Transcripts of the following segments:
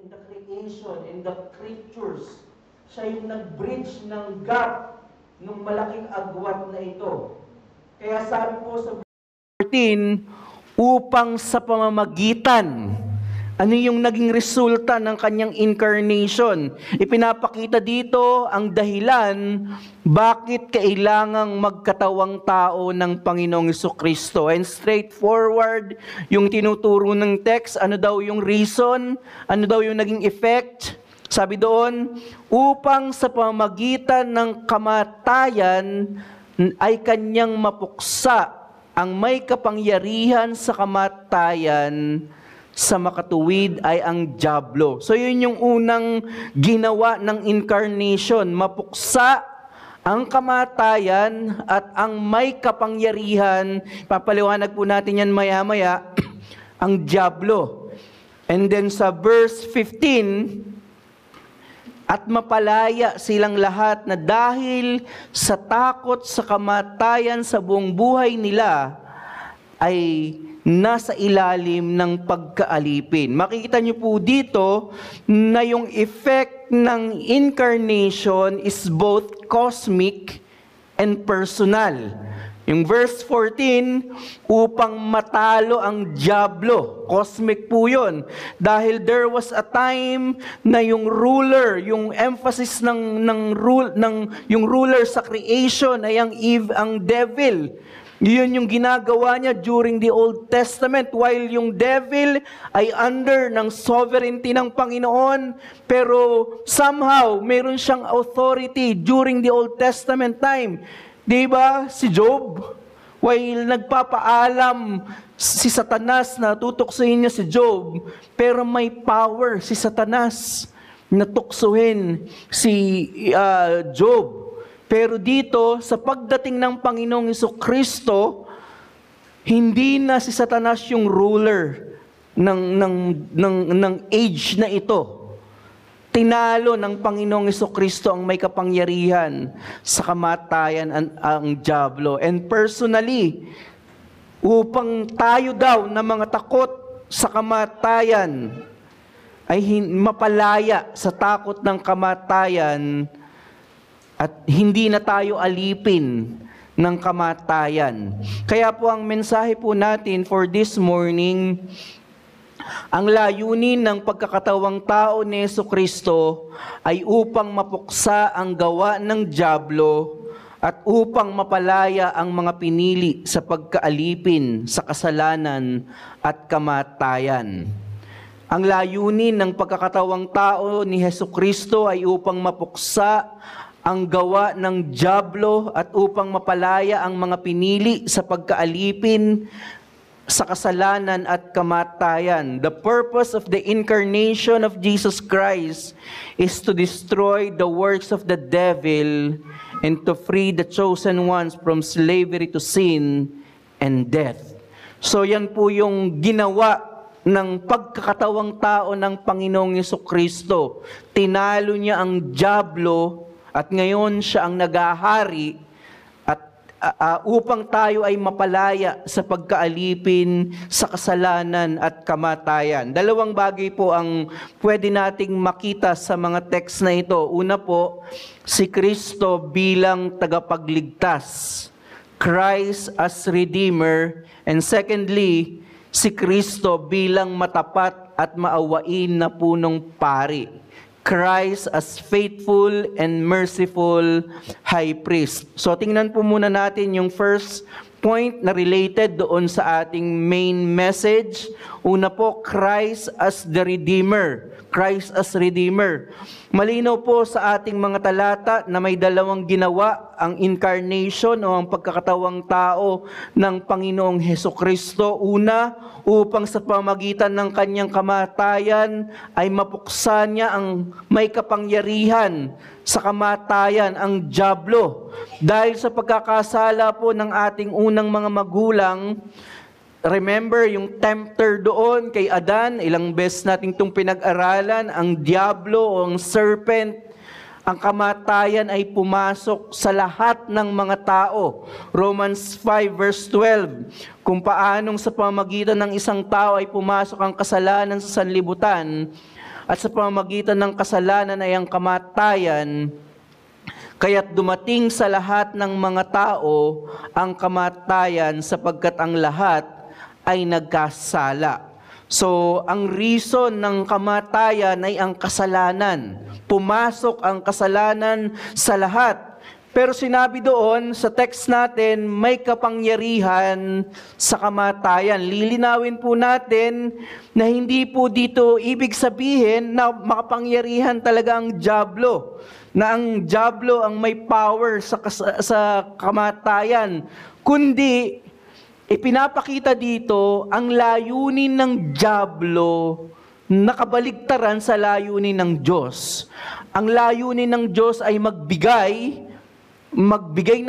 in the creation, in the creatures. Siya yung nag-bridge ng gap ng malaking agwat na ito. Kaya sabi po sa 14, upang sa pamamagitan, ano yung naging resulta ng kanyang incarnation? Ipinapakita dito ang dahilan bakit kailangang magkatawang tao ng Panginoong Jesucristo. And straightforward yung tinuturo ng text, ano daw yung reason, ano daw yung naging effect. Sabi doon, upang sa pamamagitan ng kamatayan ay kanyang mapuksa ang may kapangyarihan sa kamatayan, sa makatuwid ay ang dyablo. So yun yung unang ginawa ng incarnation, mapuksa ang kamatayan at ang may kapangyarihan, papaliwanag po natin yan maya-maya, ang dyablo. And then sa verse 15, at mapalaya silang lahat na dahil sa takot sa kamatayan sa buong buhay nila ay nasa ilalim ng pagkaalipin. Makikita niyo po dito na yung effect ng incarnation is both cosmic and personal. Yung verse 14, upang matalo ang dyablo. Cosmic po yun. Dahil there was a time na yung ruler, yung emphasis ng ruler sa creation ay ang devil. Yun yung ginagawa niya during the Old Testament, while yung devil ay under ng sovereignty ng Panginoon, pero somehow meron siyang authority during the Old Testament time. Diba si Job, while nagpapaalam si Satanas na tutuksohin niya si Job, pero may power si Satanas na tuksohin si Job. Pero dito, sa pagdating ng Panginoong Jesucristo, hindi na si Satanas yung ruler ng age na ito. Tinalo ng Panginoong Jesucristo ang may kapangyarihan sa kamatayan ang dyablo. And personally, upang tayo daw na mga takot sa kamatayan ay mapalaya sa takot ng kamatayan, at hindi na tayo alipin ng kamatayan. Kaya po ang mensahe po natin for this morning, ang layunin ng pagkakatawang tao ni Jesucristo ay upang mapuksa ang gawa ng dyablo at upang mapalaya ang mga pinili sa pagkaalipin sa kasalanan at kamatayan. Ang layunin ng pagkakatawang tao ni Jesucristo ay upang mapuksa ang gawa ng dyablo at upang mapalaya ang mga pinili sa pagkaalipin sa kasalanan at kamatayan. The purpose of the incarnation of Jesus Christ is to destroy the works of the devil and to free the chosen ones from slavery to sin and death. So yan po yung ginawa ng pagkakatawang tao ng Panginoong Jesucristo. Tinalo niya ang dyablo at ngayon siya ang nagahari at upang tayo ay mapalaya sa pagkaalipin sa kasalanan at kamatayan. Dalawang bagay po ang pwede nating makita sa mga text na ito. Una po, si Kristo bilang tagapagligtas, Christ as Redeemer, and secondly, si Kristo bilang matapat at maawain na punong pari, Christ as faithful and merciful high priest. So tingnan po muna natin yung first point na related doon sa ating main message. Una po, Christ as the Redeemer. Christ as Redeemer. Malinaw po sa ating mga talata na may dalawang ginawa ang incarnation o ang pagkakatawang tao ng Panginoong Hesukristo. Una, upang sa pamagitan ng kanyang kamatayan ay mapuksa niya ang may kapangyarihan sa kamatayan, ang dyablo. Dahil sa pagkakasala po ng ating unang mga magulang, remember yung tempter doon kay Adan, ilang beses natin itong pinag-aralan, ang dyablo o ang serpent, ang kamatayan ay pumasok sa lahat ng mga tao. Romans 5 verse 12, kung paanong sa pamagitan ng isang tao ay pumasok ang kasalanan sa sanlibutan, at sa pamamagitan ng kasalanan ay ang kamatayan, kaya't dumating sa lahat ng mga tao ang kamatayan sapagkat ang lahat ay nagkasala. So, ang reason ng kamatayan ay ang kasalanan. Pumasok ang kasalanan sa lahat. Pero sinabi doon sa text natin, may kapangyarihan sa kamatayan. Lilinawin po natin na hindi po dito ibig sabihin na makapangyarihan talaga ang dyablo. Na ang dyablo ang may power sa kamatayan. Kundi, ipinapakita dito ang layunin ng dyablo nakabaligtaran sa layunin ng Diyos. Ang layunin ng Diyos ay magbigay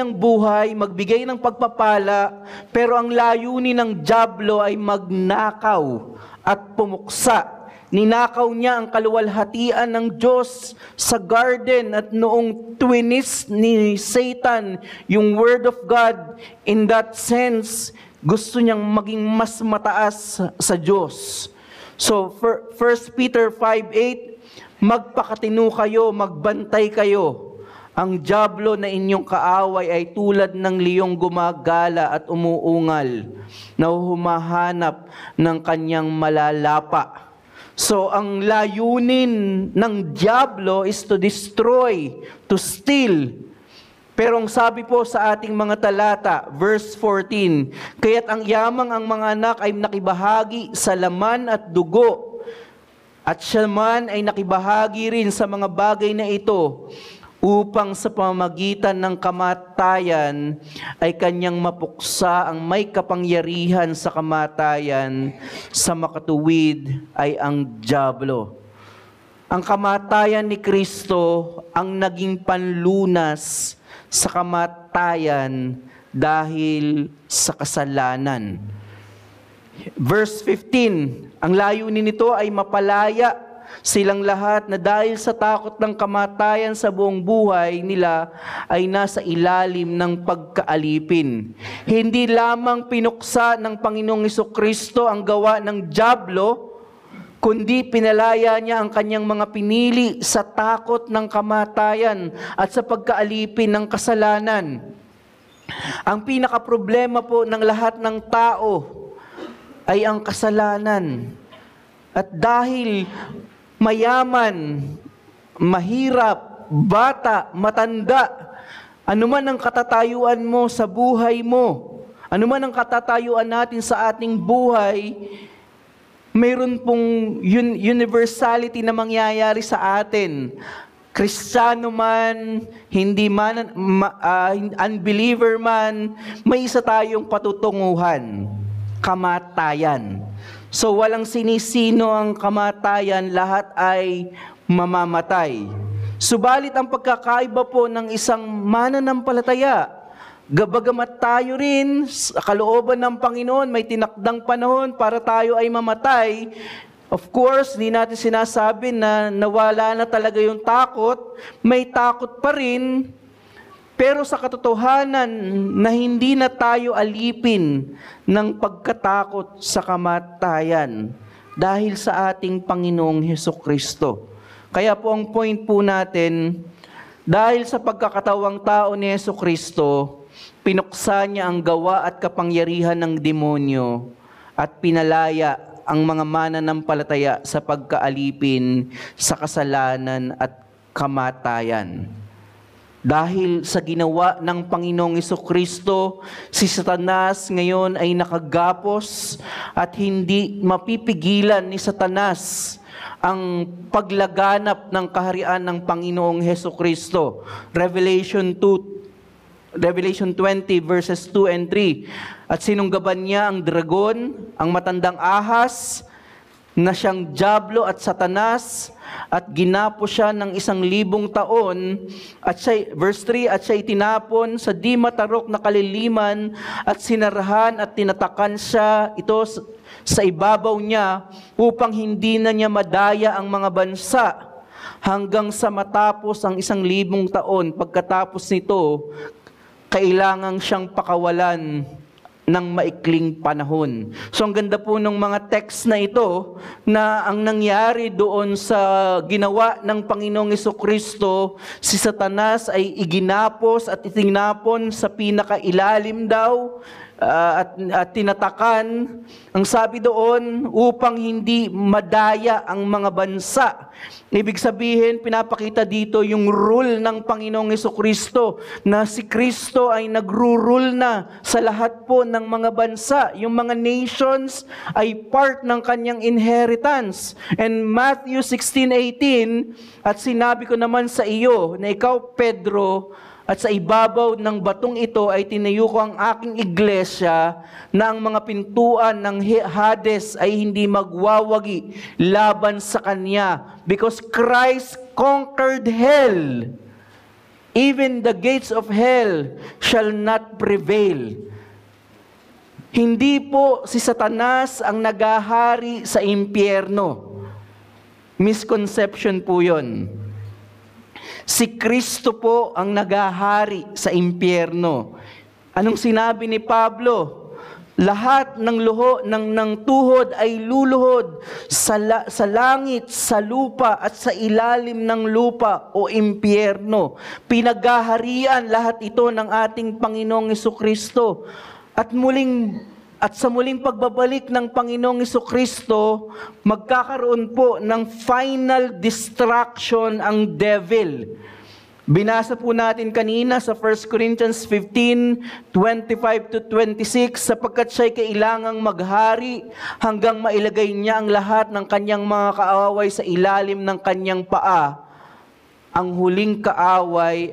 ng buhay, magbigay ng pagpapala, pero ang layunin ng dyablo ay magnakaw at pumuksa. Ninakaw niya ang kaluwalhatian ng Diyos sa garden at noong twinis ni Satan yung Word of God, in that sense, gusto niyang maging mas mataas sa Diyos. So, 1 Peter 5:8, magpakatino kayo, magbantay kayo. Ang dyablo na inyong kaaway ay tulad ng liyong gumagala at umuungal na humahanap ng kanyang malalapa. So, ang layunin ng dyablo is to destroy, to steal. Pero ang sabi po sa ating mga talata, verse 14, kaya't ang yamang ang mga anak ay nakibahagi sa laman at dugo, at siya man ay nakibahagi rin sa mga bagay na ito, upang sa pamamagitan ng kamatayan ay kanyang mapuksa ang may kapangyarihan sa kamatayan, sa makatuwid ay ang dyablo. Ang kamatayan ni Kristo ang naging panlunas sa kamatayan dahil sa kasalanan. Verse 15, ang layunin nito ay mapalaya silang lahat na dahil sa takot ng kamatayan sa buong buhay nila ay nasa ilalim ng pagkaalipin. Hindi lamang pinuksa ng Panginoong Jesucristo ang gawa ng dyablo, kundi pinalaya niya ang kanyang mga pinili sa takot ng kamatayan at sa pagkaalipin ng kasalanan. Ang pinakaproblema po ng lahat ng tao ay ang kasalanan. At dahil mayaman, mahirap, bata, matanda, anuman ang katatayuan mo sa buhay mo, anuman ang katatayuan natin sa ating buhay, mayroon pong universality na mangyayari sa atin. Kristiyano man, hindi man, unbeliever man, may isa tayong patutunguhan, kamatayan. So walang sinisino ang kamatayan, lahat ay mamamatay. Subalit ang pagkakaiba po ng isang mananampalataya, bagamat tayo rin sa kalooban ng Panginoon, may tinakdang panahon para tayo ay mamatay. Of course, di natin sinasabi na nawala na talaga yung takot, may takot pa rin. Pero sa katotohanan na hindi na tayo alipin ng pagkatakot sa kamatayan dahil sa ating Panginoong Hesukristo. Kaya po ang point po natin, dahil sa pagkakatawang tao ni Hesukristo, pinuksa niya ang gawa at kapangyarihan ng demonyo at pinalaya ang mga mananampalataya sa pagkaalipin sa kasalanan at kamatayan. Dahil sa ginawa ng Panginoong Jesucristo, si Satanas ngayon ay nakagapos at hindi mapipigilan ni Satanas ang paglaganap ng kaharian ng Panginoong Jesucristo. Revelation 20 verses 2 and 3. At sinunggaban niya ang dragon, ang matandang ahas, na siyang dyablo at Satanas, at ginapo siya ng 1,000 taon, at siya, verse 3, at siya itinapon sa di matarok na kaliliman, at sinarahan at tinatakan siya ito sa ibabaw niya, upang hindi na niya madaya ang mga bansa, hanggang sa matapos ang 1,000 taon. Pagkatapos nito, kailangang siyang pakawalan ng maikling panahon. So ang ganda po ng mga text na ito na ang nangyari doon sa ginawa ng Panginoong Jesucristo, si Satanas ay iginapos at itinapon sa pinakailalim daw at tinatakan. Ang sabi doon, upang hindi madaya ang mga bansa. Ibig sabihin, pinapakita dito yung rule ng Panginoong Jesucristo na si Kristo ay nagro-rule na sa lahat po ng mga bansa. Yung mga nations ay part ng kanyang inheritance. And Matthew 16:18, at sinabi ko naman sa iyo na ikaw, Pedro, at sa ibabaw ng batong ito ay tinayo ko ang aking iglesia na ang mga pintuan ng Hades ay hindi magwawagi laban sa kanya. Because Christ conquered hell. Even the gates of hell shall not prevail. Hindi po si Satanas ang nagahari sa impyerno. Misconception po yun. Si Kristo po ang nagahari sa impyerno. Anong sinabi ni Pablo? Lahat ng tuhod ay luluhod sa langit, sa lupa at sa ilalim ng lupa o impyerno. Pinaghaharian lahat ito ng ating Panginoong Jesucristo. At sa muling pagbabalik ng Panginoong Jesucristo, magkakaroon po ng final destruction ang devil. Binasa po natin kanina sa 1 Corinthians 15:25-26, sapagkat siya'y kailangang maghari hanggang mailagay niya ang lahat ng kanyang mga kaaway sa ilalim ng kanyang paa. Ang huling kaaway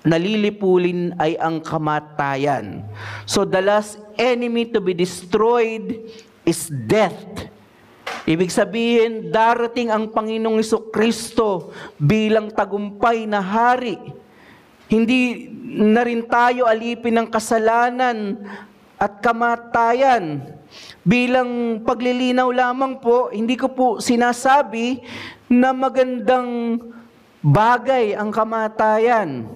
nalilipulin ay ang kamatayan. So the last enemy to be destroyed is death. Ibig sabihin, darating ang Panginoong Jesucristo bilang tagumpay na hari. Hindi na rin tayo alipin ng kasalanan at kamatayan. Bilang paglilinaw lamang po, hindi ko po sinasabi na magandang bagay ang kamatayan.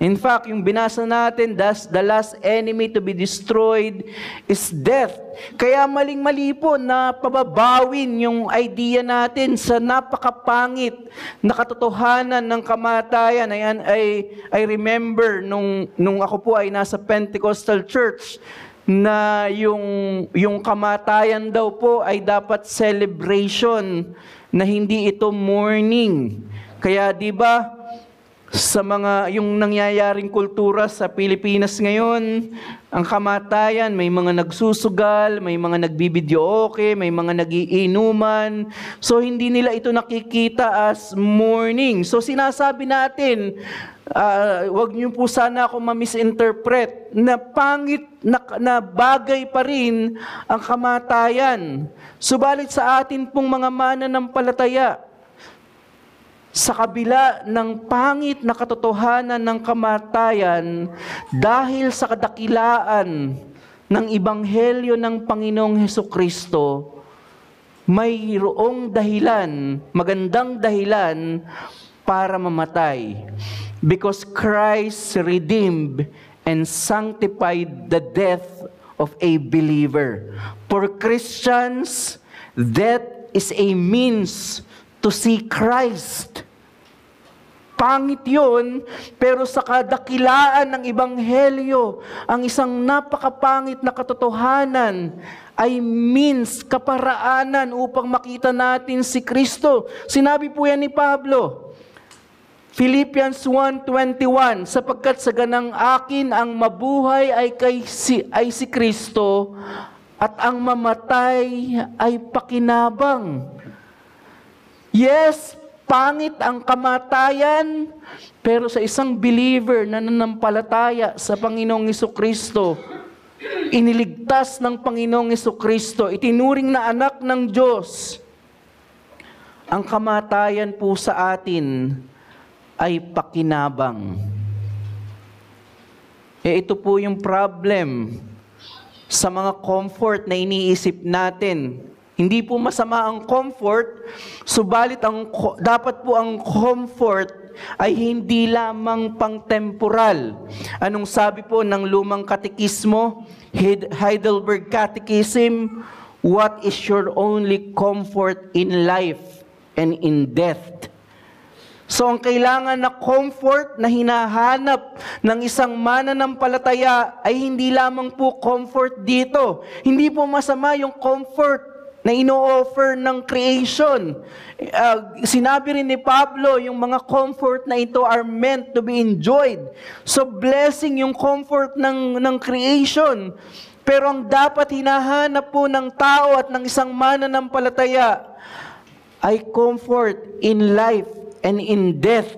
In fact, yung binasa natin, the last enemy to be destroyed is death. Kaya maling-mali po na pababawin yung idea natin sa napakapangit na katotohanan ng kamatayan. I remember nung ako po ay nasa Pentecostal church, na yung kamatayan daw po ay dapat celebration, na hindi ito mourning. Kaya di ba, sa mga yung nangyayaring kultura sa Pilipinas ngayon, ang kamatayan, may mga nagsusugal, may mga nagbibidyoke, may mga nagiinuman. So hindi nila ito nakikita as mourning. So sinasabi natin, wag niyo po sana ako ma-misinterpret, na pangit na bagay pa rin ang kamatayan. Subalit sa atin pong mga mananampalataya, sa kabila ng pangit na katotohanan ng kamatayan, dahil sa kadakilaan ng Ebanghelyo ng Panginoong Hesukristo, mayroong dahilan, magandang dahilan para mamatay. Because Christ redeemed and sanctified the death of a believer. For Christians, death is a means to see Christ. Pangit yun, pero sa kadakilaan ng Ebanghelyo, ang isang napakapangit na katotohanan ay means, kaparaanan upang makita natin si Kristo. Sinabi po yan ni Pablo, Philippians 1:21, sapagkat sa ganang akin ang mabuhay ay si Kristo at ang mamatay ay pakinabang. Yes, pangit ang kamatayan, pero sa isang believer na nanampalataya sa Panginoong Jesucristo, iniligtas ng Panginoong Jesucristo, itinuring na anak ng Diyos, ang kamatayan po sa atin ay pakinabang. Ito po yung problem sa mga comfort na iniisip natin. Hindi po masama ang comfort, subalit dapat po ang comfort ay hindi lamang pang-temporal. Anong sabi po ng lumang katekismo, Heidelberg Catechism, what is your only comfort in life and in death? So ang kailangan na comfort na hinahanap ng isang mananampalataya ay hindi lamang po comfort dito. Hindi po masama yung comfort na ino-offer ng creation. Sinabi rin ni Pablo, yung mga comfort na ito are meant to be enjoyed. So blessing yung comfort ng creation. Pero ang dapat hinahanap po ng tao at ng isang mananampalataya ay comfort in life and in death.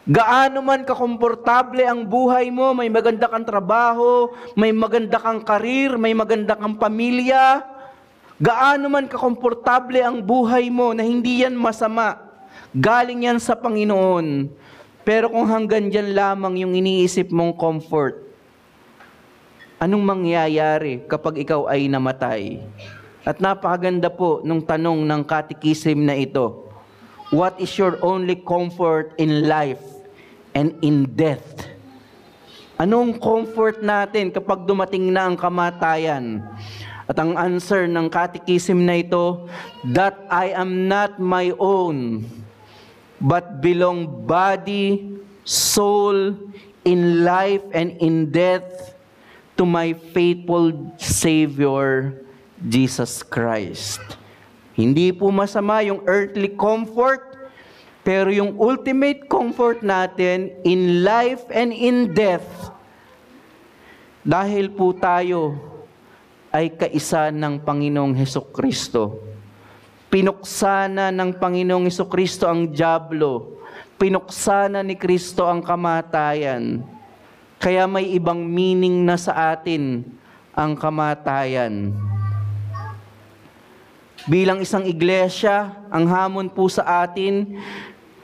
Gaano man kakomportable ang buhay mo, may maganda kang trabaho, may maganda kang karir, may maganda kang pamilya, gaano man kakomportable ang buhay mo na hindi yan masama, galing yan sa Panginoon. Pero kung hanggang dyan lamang yung iniisip mong comfort, anong mangyayari kapag ikaw ay namatay? At napakaganda po nung tanong ng catechism na ito. What is your only comfort in life and in death? Anong comfort natin kapag dumating na ang kamatayan? At ang answer ng catechism na ito, that I am not my own, but belong body, soul, in life and in death to my faithful Savior, Jesus Christ. Hindi po masama yung earthly comfort, pero yung ultimate comfort natin in life and in death, dahil po tayo ay kaisa ng Panginoong Hesukristo. Pinuksana ng Panginoong Hesukristo ang dyablo. Pinuksana ni Kristo ang kamatayan. Kaya may ibang meaning na sa atin ang kamatayan. Bilang isang iglesia, ang hamon po sa atin,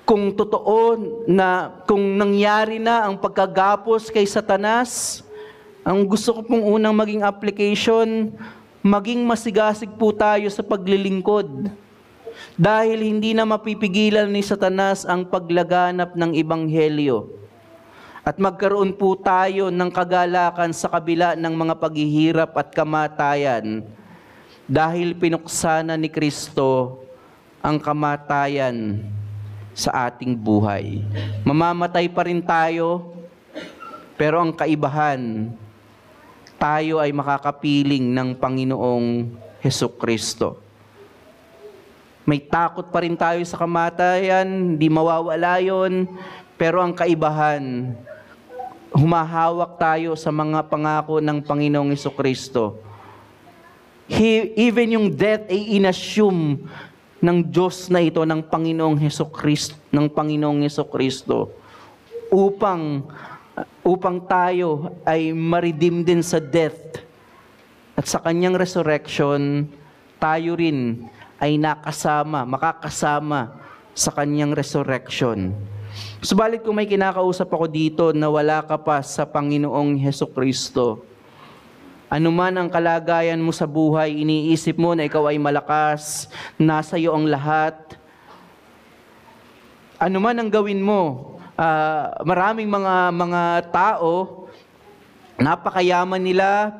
kung totoo na, kung nangyari na ang pagkagapos kay Satanas, ang gusto ko pong unang maging application, maging masigasig po tayo sa paglilingkod. Dahil hindi na mapipigilan ni Satanas ang paglaganap ng Ebanghelyo. At magkaroon po tayo ng kagalakan sa kabila ng mga paghihirap at kamatayan. Dahil pinuksana ni Kristo ang kamatayan sa ating buhay. Mamamatay pa rin tayo, pero ang kaibahan, tayo ay makakapiling ng Panginoong Hesukristo. May takot pa rin tayo sa kamatayan, hindi mawawala yun, pero ang kaibahan, humahawak tayo sa mga pangako ng Panginoong Hesukristo. Even yung death ay inassume ng Diyos na ito, ng Panginoong Hesukristo, upang tayo ay ma-redeem din sa death. At sa kanyang resurrection, tayo rin ay makakasama sa kanyang resurrection. Subalit kung may kinakausap ako dito na wala ka pa sa Panginoong Hesukristo, anuman ang kalagayan mo sa buhay, iniisip mo na ikaw ay malakas, nasa iyo ang lahat. Anuman ang gawin mo, maraming mga tao, napakayaman nila,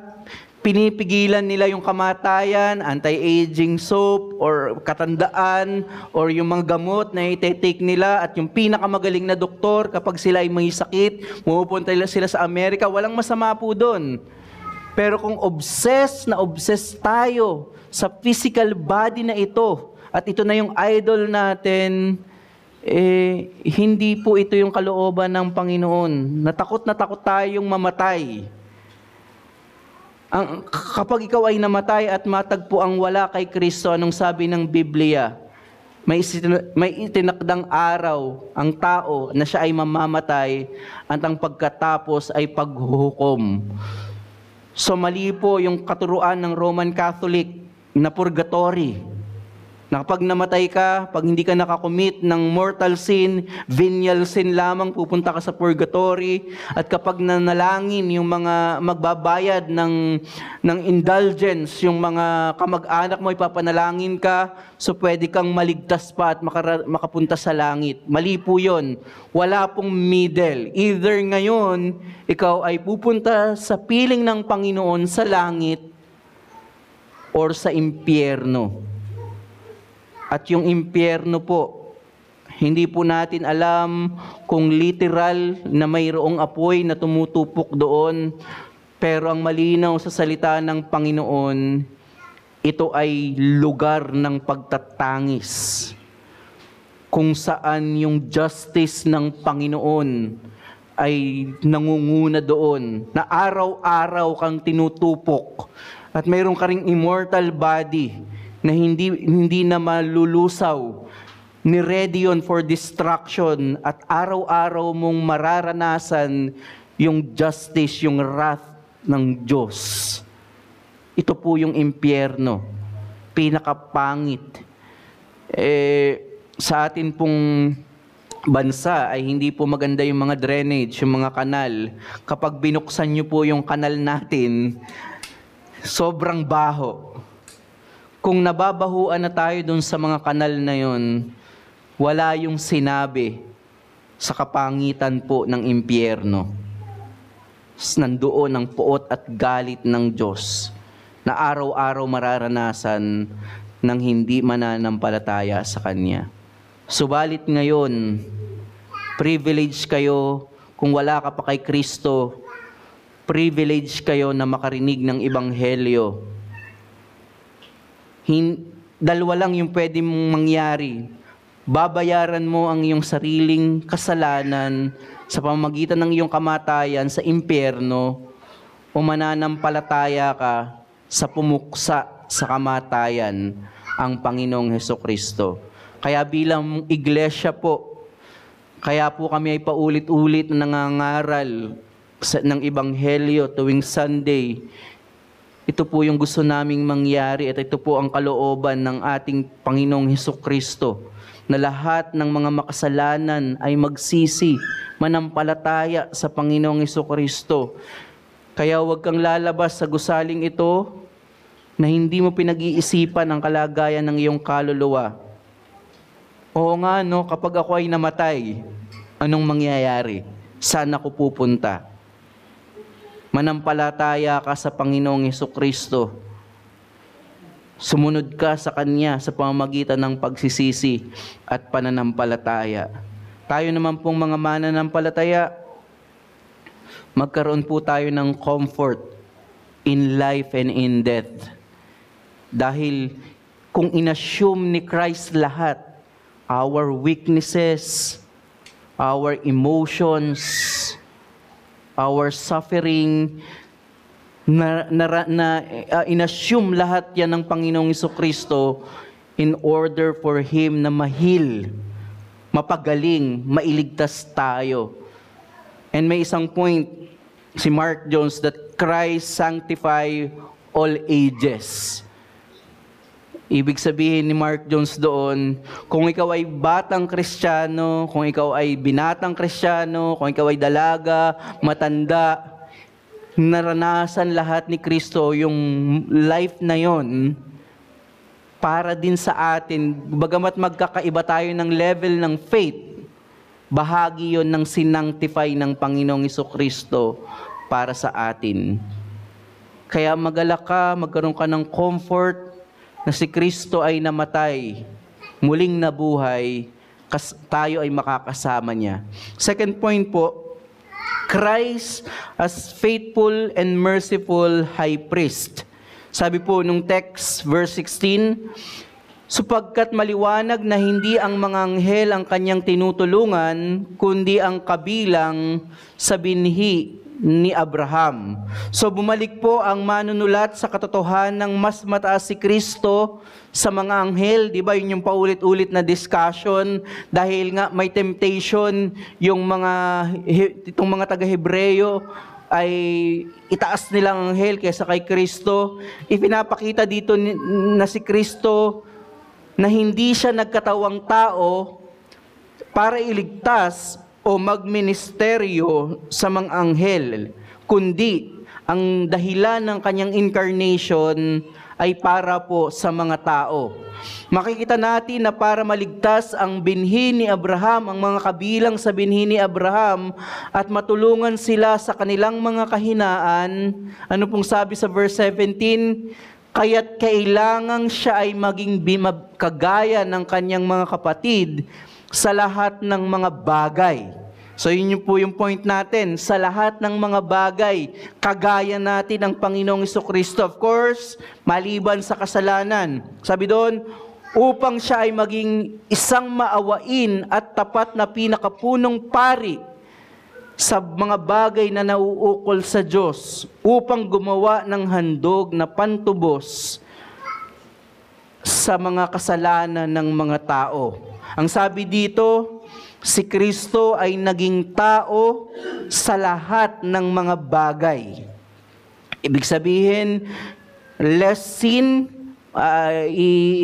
pinipigilan nila yung kamatayan, anti-aging soap, or katandaan, or yung mga gamot na ite-take nila, at yung pinakamagaling na doktor, kapag sila ay may sakit, pupunta sila sa Amerika, walang masama po doon. Pero kung obsessed tayo sa physical body na ito, at ito na yung idol natin, hindi po ito yung kalooban ng Panginoon. Natakot tayong mamatay. Kapag ikaw ay namatay at matagpo ang wala kay Kristo, anong sabi ng Biblia? May itinakdang araw ang tao na siya ay mamamatay at ang pagkatapos ay paghuhukom. So mali po yung katuruan ng Roman Catholic na purgatory. Na kapag namatay ka, pag hindi ka nakakommit ng mortal sin, venial sin lamang, pupunta ka sa purgatory. At kapag nanalangin yung mga magbabayad ng indulgence, yung mga kamag-anak mo, ipapanalangin ka, so pwede kang maligtas pa at makapunta sa langit. Mali po yun. Wala pong middle. Either ngayon, ikaw ay pupunta sa piling ng Panginoon sa langit or sa impyerno. At yung impyerno po, hindi po natin alam kung literal na mayroong apoy na tumutupok doon. Pero ang malinaw sa salita ng Panginoon, ito ay lugar ng pagtatangis. Kung saan yung justice ng Panginoon ay nangunguna doon. Na araw-araw kang tinutupok. At mayroon ka ring immortal body na hindi na malulusaw, ni ready yun for destruction, at araw-araw mong mararanasan yung justice, yung wrath ng Diyos. Ito po yung impyerno, pinakapangit. Sa atin pong bansa ay hindi po maganda yung mga drainage, yung mga kanal. Kapag binuksan nyo po yung kanal natin, sobrang baho. Kung nababahuan na tayo dun sa mga kanal na yon, wala yung sinabi sa kapangitan po ng impyerno. Nandoon ang puot at galit ng Diyos na araw-araw mararanasan ng hindi mananampalataya sa Kanya. Subalit ngayon, privilege kayo kung wala ka pa kay Kristo, privilege kayo na makarinig ng Ebanghelyo. Dalawa lang yung pwede mong mangyari. Babayaran mo ang iyong sariling kasalanan sa pamamagitan ng iyong kamatayan sa impyerno, o mananampalataya ka sa pumuksa sa kamatayan, ang Panginoong Hesukristo. Kaya bilang iglesia po, kaya po kami ay paulit-ulit na nangangaral ng Ebanghelyo tuwing Sunday. Ito po yung gusto naming mangyari at ito po ang kalooban ng ating Panginoong Hesukristo, na lahat ng mga makasalanan ay magsisi, manampalataya sa Panginoong Hesukristo. Kaya huwag kang lalabas sa gusaling ito na hindi mo pinag-iisipan ang kalagayan ng iyong kaluluwa. Oo nga, no, kapag ako ay namatay, anong mangyayari? Saan ako pupunta? Manampalataya ka sa Panginoong Hesukristo. Sumunod ka sa Kanya sa pamamagitan ng pagsisisi at pananampalataya. Tayo naman pong mga mananampalataya, magkaroon po tayo ng comfort in life and in death. Dahil kung inassume ni Christ lahat, our weaknesses, our emotions, our suffering, inassume lahat yan ng Panginoong Hesukristo in order for Him na ma-heal, mapagaling, mailigtas tayo. And may isang point si Mark Jones that Christ sanctify all ages. Ibig sabihin ni Mark Jones doon, kung ikaw ay batang Kristiyano, kung ikaw ay binatang Kristiyano, kung ikaw ay dalaga, matanda, naranasan lahat ni Kristo yung life na yon para din sa atin. Bagamat magkakaiba tayo ng level ng faith, bahagi yon ng sinangtify ng Panginoong Hesukristo para sa atin. Kaya magalak ka, magkaroon ka ng comfort na si Kristo ay namatay, muling nabuhay, tayo ay makakasama niya. Second point po, Christ as faithful and merciful high priest. Sabi po nung text, verse 16, sapagkat maliwanag na hindi ang mga anghel ang kanyang tinutulungan, kundi ang kabilang sa binhi ni Abraham. So bumalik po ang manunulat sa katotohanan ng mas mataas si Kristo sa mga anghel, di ba? Yun yung paulit-ulit na discussion dahil nga may temptation yung itong mga taga-Hebreyo ay itaas nilang anghel kaysa kay Kristo. Ipinapakita dito na si Kristo na hindi siya nagkatawang tao para iligtas o magministeryo sa mga anghel, kundi ang dahilan ng kanyang incarnation ay para po sa mga tao. Makikita natin na para maligtas ang binhi ni Abraham, ang mga kabilang sa binhi ni Abraham, at matulungan sila sa kanilang mga kahinaan. Ano pong sabi sa verse 17? Kaya't kailangang siya ay maging kagaya ng kanyang mga kapatid sa lahat ng mga bagay. So yun po yung point natin, sa lahat ng mga bagay, kagaya natin ang Panginoong Jesucristo. Of course, maliban sa kasalanan. Sabi doon, upang siya ay maging isang maawain at tapat na pinakapunong pari sa mga bagay na nauukol sa Diyos, upang gumawa ng handog na pantubos sa mga kasalanan ng mga tao. Ang sabi dito, si Kristo ay naging tao sa lahat ng mga bagay. Ibig sabihin, less sin,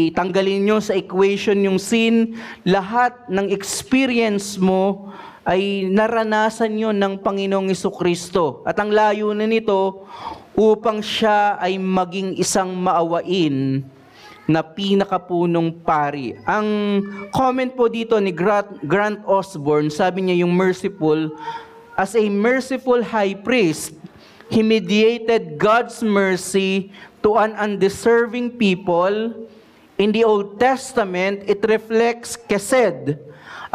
itanggalin nyo sa equation yung sin, lahat ng experience mo ay naranasan nyo ng Panginoong Jesucristo. At ang layunin nito, upang siya ay maging isang maawain na pinakapunong pari. Ang comment po dito ni Grant Osborne, sabi niya yung merciful, as a merciful high priest, he mediated God's mercy to an undeserving people. In the Old Testament, it reflects kesed,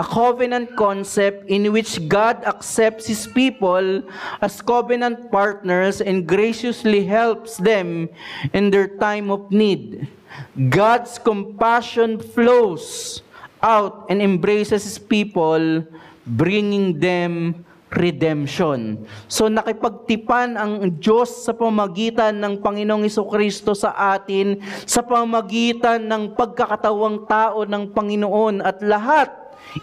a covenant concept in which God accepts His people as covenant partners and graciously helps them in their time of need. God's compassion flows out and embraces His people, bringing them redemption. So nakipagtipan ang Diyos sa pamamagitan ng Panginoong Jesucristo sa atin, sa pamamagitan ng pagkakatawang tao ng Panginoon, at lahat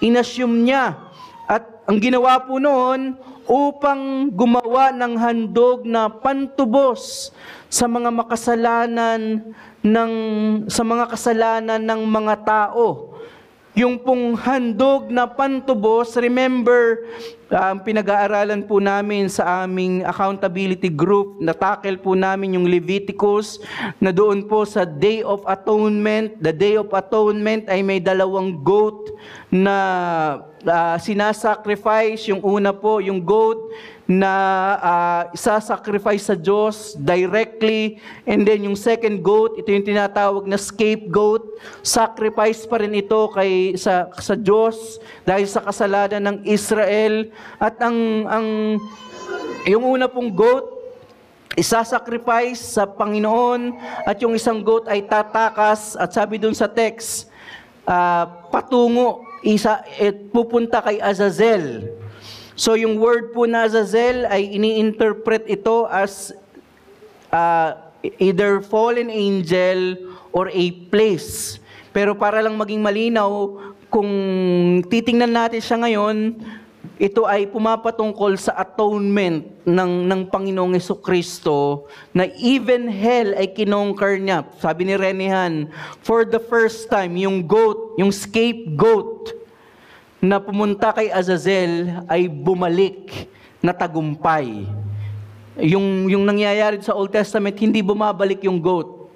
inassume niya. At ang ginawa po noon, upang gumawa ng handog na pantubos sa mga kasalanan ng mga tao. Yung pong handog na pantubos, remember, pinag-aaralan po namin sa aming accountability group, natakil po namin yung Leviticus, na doon po sa Day of Atonement. The Day of Atonement ay may 2 goat na sinasacrifice. Yung una po, yung goat na isasacrifice sa Diyos directly, and then yung second goat, ito yung tinatawag na scapegoat. Sacrifice pa rin ito sa Diyos dahil sa kasalanan ng Israel. At yung una pong goat, isasacrifice sa Panginoon, at yung isang goat ay tatakas, at sabi dun sa text, patungo, pupunta kay Azazel. So yung word po na Azazel ay ini-interpret ito as either fallen angel or a place. Pero para lang maging malinaw, kung titingnan natin siya ngayon, ito ay pumapatungkol sa atonement ng Panginoong Jesucristo, na even hell ay kinonquer niya. Sabi ni Renihan, for the first time, yung goat, yung scapegoat na pumunta kay Azazel ay bumalik na tagumpay. Yung nangyayari sa Old Testament, hindi bumabalik yung goat.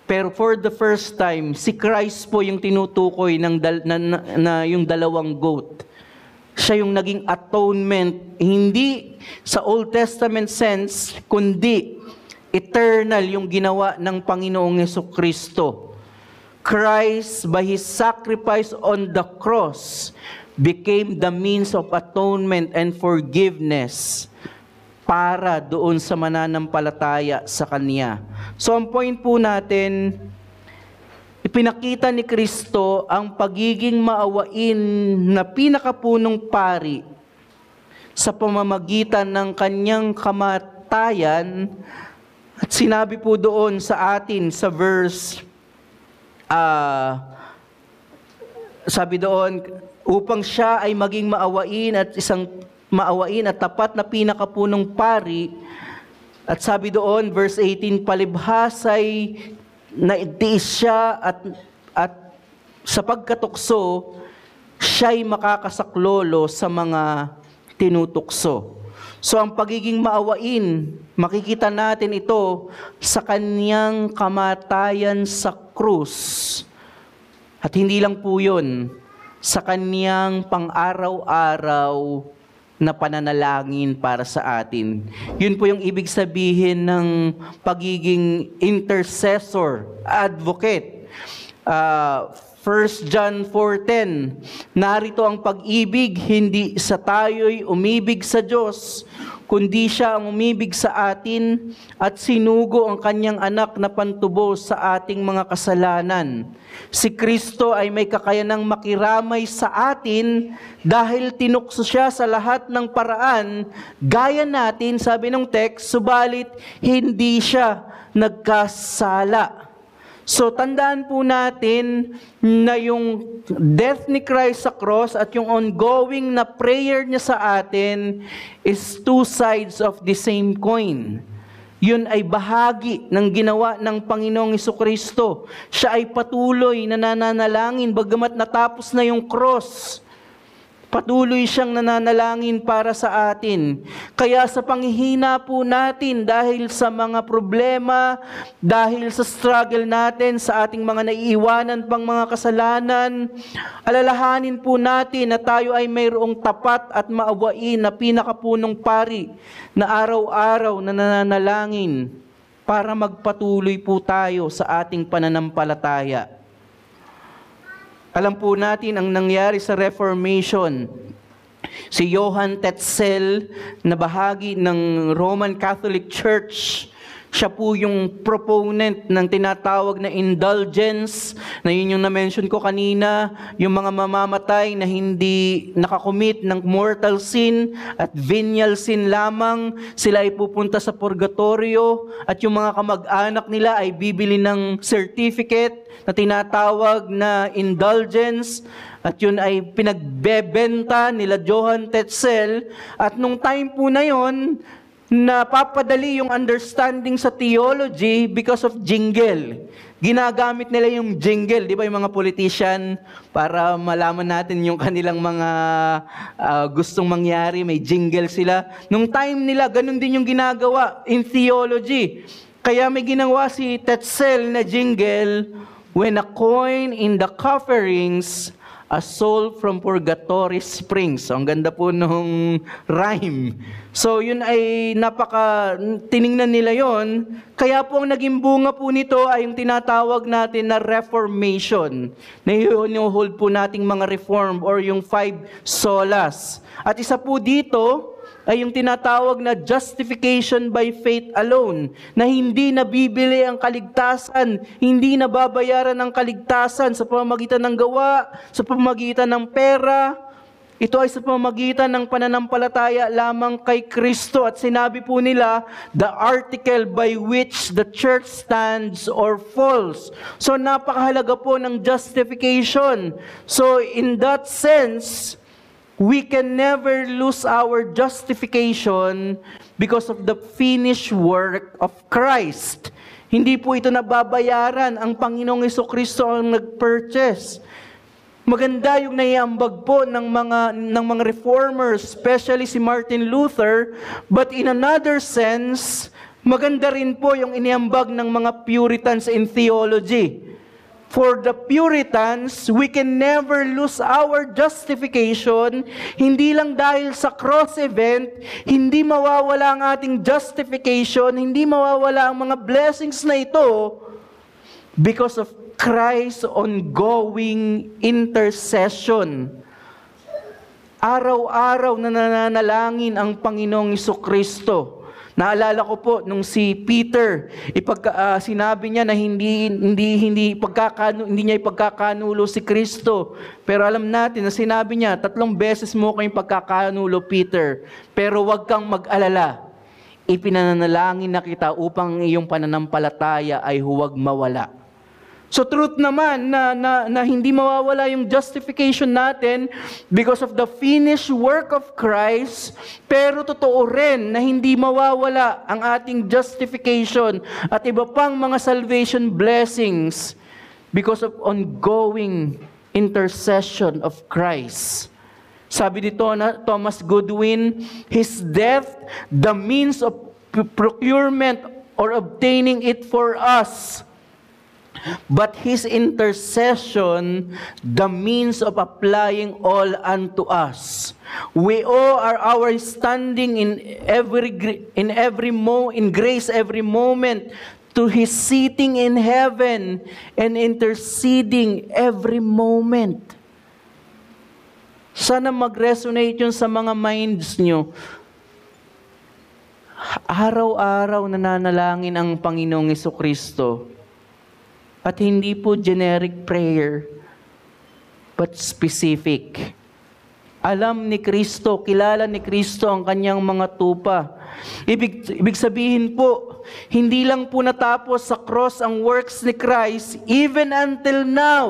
Pero for the first time, si Christ po yung tinutukoy na yung 2 goat. Siya yung naging atonement, hindi sa Old Testament sense, kundi eternal yung ginawa ng Panginoong Jesucristo. Christ, by His sacrifice on the cross, became the means of atonement and forgiveness para doon sa mananampalataya sa Kanya. So ang point po natin, ipinakita ni Kristo ang pagiging maawain na pinakapunong pari sa pamamagitan ng Kanyang kamatayan, at sinabi po doon sa atin sa verse, sabi doon, upang siya ay maging maawain at tapat na pinakapunong pari. At sabi doon, verse 18, palibhas ay naitiis siya at sa pagkatukso, siya'y makakasaklolo sa mga tinutukso. So ang pagiging maawain, makikita natin ito sa kanyang kamatayan sa krus. At hindi lang po yun, sa kanyang pang-araw-araw na pananalangin para sa atin. Yun po yung ibig sabihin ng pagiging intercessor, advocate. 1 John 4:10, narito ang pag-ibig, hindi sa tayo'y umibig sa Diyos, kundi siya ang umibig sa atin at sinugo ang kanyang anak na pantubos sa ating mga kasalanan. Si Kristo ay may kakayanang makiramay sa atin dahil tinukso siya sa lahat ng paraan, gaya natin, sabi ng text, subalit hindi siya nagkasala. So, tandaan po natin na yung death ni Christ sa cross at yung ongoing na prayer niya sa atin is two sides of the same coin. Yun ay bahagi ng ginawa ng Panginoong Jesucristo. Siya ay patuloy na nananalangin bagamat natapos na yung cross. Patuloy siyang nananalangin para sa atin. Kaya sa panghihina po natin dahil sa mga problema, dahil sa struggle natin, sa ating mga naiiwanan pang mga kasalanan, alalahanin po natin na tayo ay mayroong tapat at maawain na pinakapunong pari na araw-araw na nananalangin para magpatuloy po tayo sa ating pananampalataya. Alam po natin ang nangyari sa Reformation. Si Johann Tetzel, na bahagi ng Roman Catholic Church, siya po yung proponent ng tinatawag na indulgence, na yun yung na-mention ko kanina, yung mga mamamatay na hindi nakakomit ng mortal sin at venial sin lamang, sila ay pupunta sa purgatorio at yung mga kamag-anak nila ay bibili ng certificate na tinatawag na indulgence, at yun ay pinagbebenta nila Johann Tetzel. At nung time po na yun, napapadali yung understanding sa theology because of jingle. Ginagamit nila yung jingle, di ba, yung mga politician, para malaman natin yung kanilang mga gustong mangyari, may jingle sila. Nung time nila, ganun din yung ginagawa in theology. Kaya may ginawa si Tetzel na jingle, when a coin in the cofferings, a soul from purgatory springs. So, ang ganda po nung rhyme. So, yun ay tiningnan nila yon. Kaya po ang naging bunga po nito ay yung tinatawag natin na Reformation. Na yun yung hold po nating mga reform or yung 5 solas. At isa po dito ay yung tinatawag na justification by faith alone, na hindi nabibili ang kaligtasan, hindi nababayaran ang kaligtasan sa pamamagitan ng gawa, sa pamamagitan ng pera. Ito ay sa pamamagitan ng pananampalataya lamang kay Kristo. At sinabi po nila, the article by which the church stands or falls. So napakahalaga po ng justification. So in that sense, we can never lose our justification because of the finished work of Christ. Hindi po ito nababayaran. Ang Panginoong Jesucristo ang nag-purchase. Maganda yung naiambag po ng mga reformers, especially si Martin Luther, but in another sense, maganda rin po yung iniambag ng mga Puritans in theology. For the Puritans, we can never lose our justification, hindi lang dahil sa cross event, hindi mawawala ang ating justification, hindi mawawala ang mga blessings na ito because of Christ's ongoing intercession. Araw-araw na nananalangin ang Panginoong Jesucristo. Naalala ko po nung si Peter, sinabi niya na hindi niya ipagkakanulo si Kristo. Pero alam natin na sinabi niya, 3 beses mo kayong pagkakanulo, Peter. Pero huwag kang mag-alala. Ipinanalangin na kita upang iyong pananampalataya ay huwag mawala. So truth naman na hindi mawawala yung justification natin because of the finished work of Christ, pero totoo rin na hindi mawawala ang ating justification at iba pang mga salvation blessings because of ongoing intercession of Christ. Sabi dito na Thomas Goodwin, His death, the means of procurement or obtaining it for us, but His intercession, the means of applying all unto us. We owe our standing in grace every moment to His sitting in heaven and interceding every moment. Sana mag-resonate yun sa mga minds nyo. Araw-araw nananalangin ang Panginoong Jesucristo. At hindi po generic prayer, but specific. Alam ni Kristo, kilala ni Kristo ang kanyang mga tupa. Ibig sabihin po, hindi lang po natapos sa cross ang works ni Christ, even until now.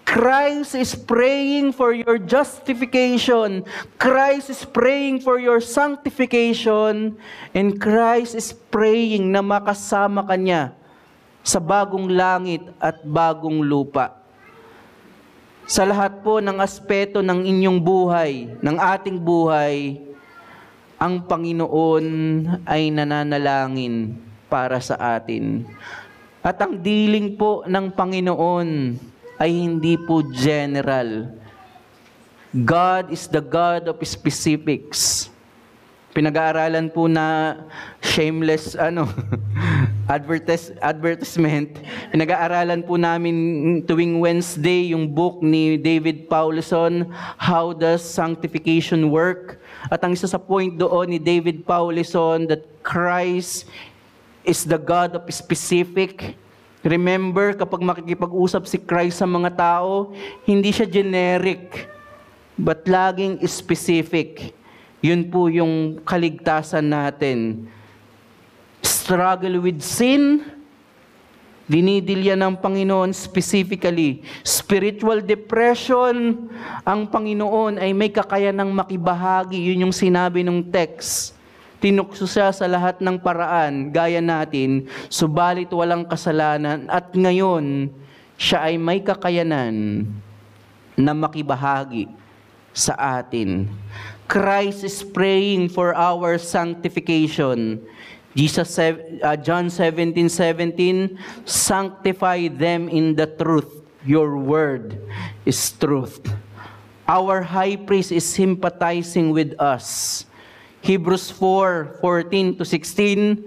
Christ is praying for your justification. Christ is praying for your sanctification. And Christ is praying na makasama ka niya sa bagong langit at bagong lupa. Sa lahat po ng aspeto ng inyong buhay, ng ating buhay, ang Panginoon ay nananalangin para sa atin. At ang diling po ng Panginoon ay hindi po general. God is the God of specifics. Pinag-aaralan po na shameless advertisement. Pinag-aaralan po namin tuwing Wednesday yung book ni David Powlison, How Does Sanctification Work? At ang isa sa point doon ni David Powlison that Christ is the God of specific. Remember, kapag makikipag-usap si Christ sa mga tao, hindi siya generic, but laging specific. Yun po yung kaligtasan natin. Struggle with sin, dinidilya ng Panginoon specifically. Spiritual depression, ang Panginoon ay may kakayanang makibahagi. Yun yung sinabi ng text. Tinukso siya sa lahat ng paraan, gaya natin, subalit walang kasalanan, at ngayon, siya ay may kakayanan na makibahagi sa atin. Christ is praying for our sanctification. John 17:17, sanctify them in the truth. Your word is truth. Our high priest is sympathizing with us. Hebrews 4:14-16,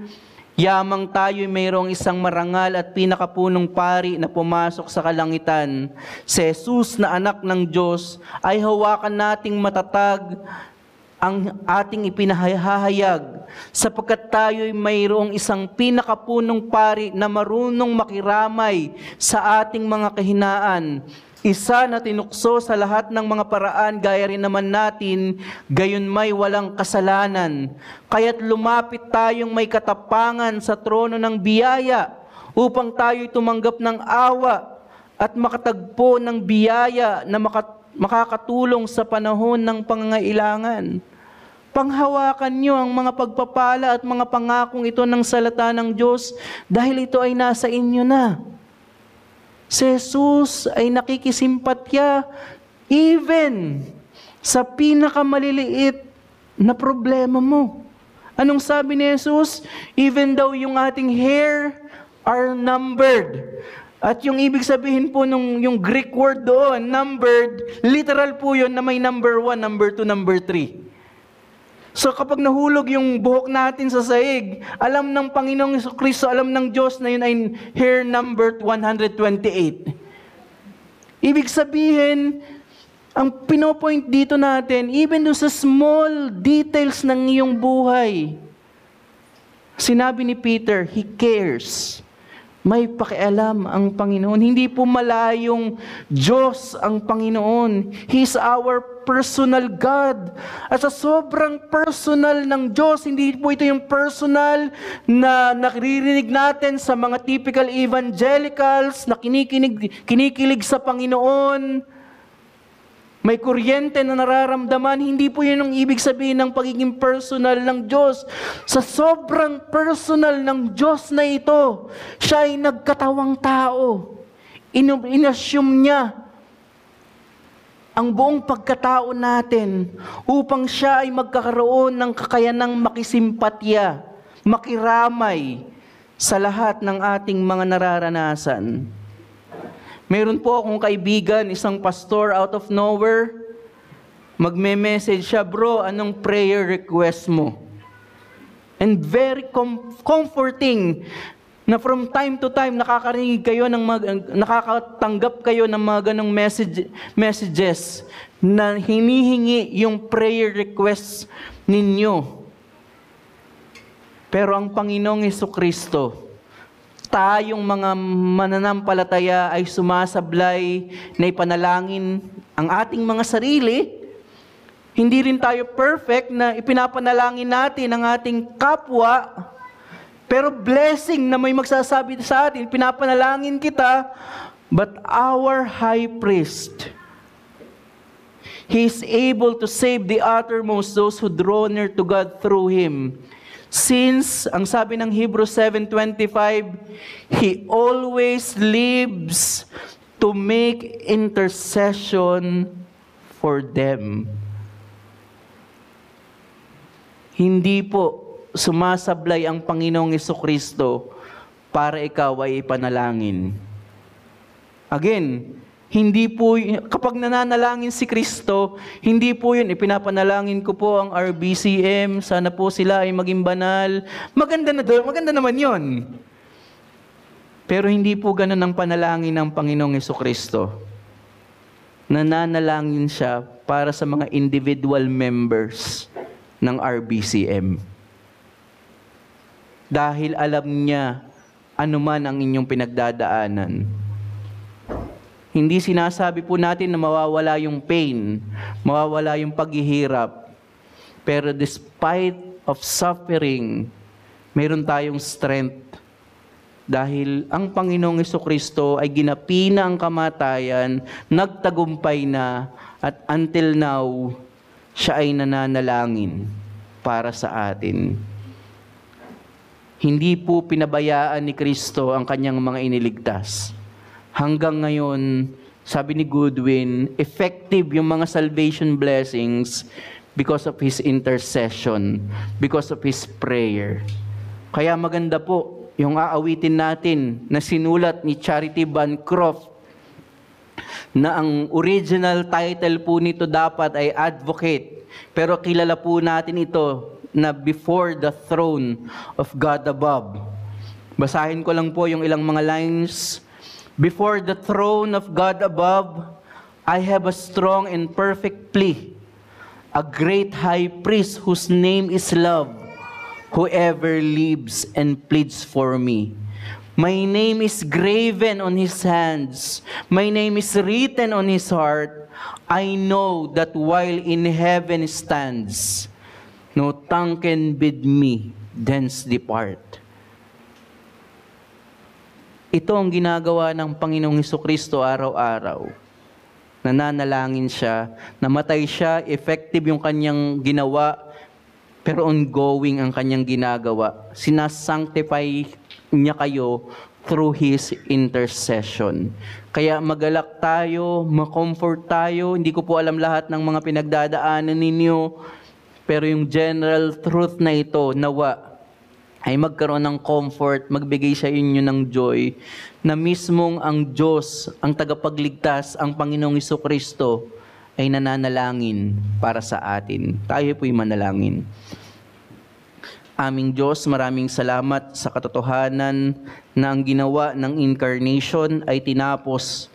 yamang tayo'y mayroong isang marangal at pinakapunong pari na pumasok sa kalangitan. Si Jesus na anak ng Diyos ay hawakan nating matatag ang ating ipinahahayag, sapagkat tayo'y mayroong isang pinakapunong pari na marunong makiramay sa ating mga kahinaan. Isa na tinukso sa lahat ng mga paraan, gaya rin naman natin, gayon may walang kasalanan. Kaya't lumapit tayong may katapangan sa trono ng biyaya, upang tayo'y tumanggap ng awa at makatagpo ng biyaya na makakatulong sa panahon ng pangangailangan. Panghawakan niyo ang mga pagpapala at mga pangakong ito ng salita ng Diyos, dahil ito ay nasa inyo na. Si Jesus ay nakikisimpatya even sa pinakamaliliit na problema mo. Anong sabi ni Jesus? Even though yung ating hair are numbered. At yung ibig sabihin po yung Greek word doon, numbered, literal po yun na may number 1, number 2, number 3. So kapag nahulog yung buhok natin sa sahig, alam ng Panginoong Jesucristo, alam ng Diyos na yun ay hair number 128. Ibig sabihin, ang pinopoint dito natin, even do sa small details ng iyong buhay, sinabi ni Peter, He cares. May pakialam ang Panginoon. Hindi po malayong Diyos ang Panginoon. He's our personal God. At sa sobrang personal ng Diyos, hindi po ito yung personal na naririnig natin sa mga typical evangelicals na kinikilig sa Panginoon. May kuryente na nararamdaman, hindi po yun ang ibig sabihin ng pagiging personal ng Diyos. Sa sobrang personal ng Diyos na ito, siya ay nagkatawang tao. Inassume niya ang buong pagkatao natin upang siya ay magkakaroon ng kakayanang makisimpatya, makiramay sa lahat ng ating mga nararanasan. Meron po akong kaibigan, isang pastor out of nowhere, magme-message siya, "Bro, anong prayer request mo?" And very comforting na from time to time nakakarinig kayo nakakatanggap kayo ng mga ganong messages na hinihingi yung prayer request ninyo. Pero ang Panginoong Jesucristo, tayong mga mananampalataya ay sumasablay na ipanalangin ang ating mga sarili. Hindi rin tayo perfect na ipinapanalangin natin ang ating kapwa, pero blessing na may magsasabi sa atin, pinapanalangin kita, but our high priest, he is able to save the uttermost, those who draw near to God through him. Since, ang sabi ng Hebrews 7:25, he always lives to make intercession for them. Hindi po sumasablay ang Panginoong Jesucristo para ikaw ay ipanalangin. Again, hindi po, kapag nananalangin si Kristo, hindi po yun, ipinapanalangin ko po ang RBCM, sana po sila ay maging banal. Maganda naman yun. Pero hindi po ganun ang panalangin ng Panginoong Jesucristo. Nananalangin siya para sa mga individual members ng RBCM. Dahil alam niya anuman ang inyong pinagdadaanan. Hindi sinasabi po natin na mawawala yung pain, mawawala yung paghihirap. Pero despite of suffering, meron tayong strength. Dahil ang Panginoong Jesucristo ay ginapi na ang kamatayan, nagtagumpay na, at until now, siya ay nananalangin para sa atin. Hindi po pinabayaan ni Kristo ang kanyang mga iniligtas. Hanggang ngayon, sabi ni Goodwin, effective yung mga salvation blessings because of His intercession, because of His prayer. Kaya maganda po yung aawitin natin na sinulat ni Charity Bancroft, na ang original title po nito dapat ay Advocate. Pero kilala po natin ito na Before the Throne of God Above. Basahin ko lang po yung ilang mga lines. Before the throne of God above, I have a strong and perfect plea. A great high priest whose name is love, who ever lives and pleads for me. My name is graven on his hands. My name is written on his heart. I know that while in heaven stands, no tongue can bid me thence depart. Ito ang ginagawa ng Panginoong Jesucristo araw-araw. Nananalangin siya, namatay siya, effective yung kanyang ginawa, pero ongoing ang kanyang ginagawa. Sinasanctify niya kayo through His intercession. Kaya magalak tayo, makomfort tayo. Hindi ko po alam lahat ng mga pinagdadaanan ninyo, pero yung general truth na ito, nawa, ay magkaroon ng comfort, magbigay sa inyo ng joy, na mismong ang Diyos, ang tagapagligtas, ang Panginoong Jesucristo, ay nananalangin para sa atin. Tayo po'y manalangin. Aming Diyos, maraming salamat sa katotohanan na ang ginawa ng incarnation ay ginapos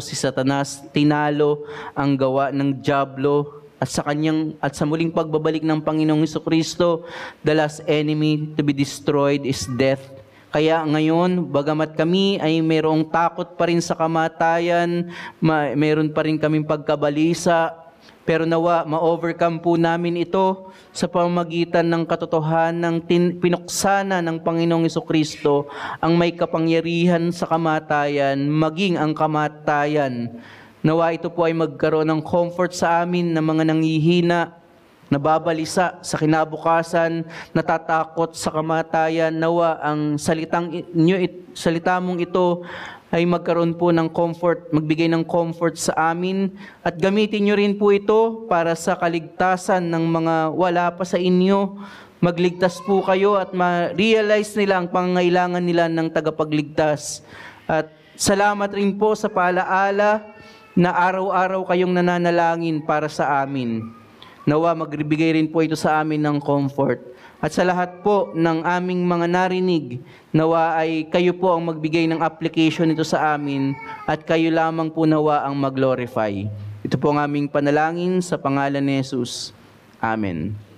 si Satanas, tinalo ang gawa ng dyablo, at sa muling pagbabalik ng Panginoong Jesucristo, the last enemy to be destroyed is death. Kaya ngayon, bagamat kami ay mayroong takot pa rin sa kamatayan, mayroon pa rin kaming pagkabalisa, pero nawa, ma-overcome po namin ito sa pamamagitan ng katotohanan ng pinuksana ng Panginoong Jesucristo, ang may kapangyarihan sa kamatayan, maging ang kamatayan. Nawa ito po ay magkaroon ng comfort sa amin na mga nanghihina, nababalisa sa kinabukasan, natatakot sa kamatayan. Nawa ang salita mong ito ay magkaroon po ng comfort, magbigay ng comfort sa amin, at gamitin nyo rin po ito para sa kaligtasan ng mga wala pa sa inyo. Magligtas po kayo at ma-realize nila ang pangangailangan nila ng tagapagligtas. At salamat rin po sa paalaala na araw-araw kayong nananalangin para sa amin. Nawa magbigay rin po ito sa amin ng comfort. At sa lahat po ng aming mga narinig, nawa ay kayo po ang magbigay ng application nito sa amin at kayo lamang po nawa ang mag-glorify. Ito po ang aming panalangin sa pangalan ni Jesus. Amen.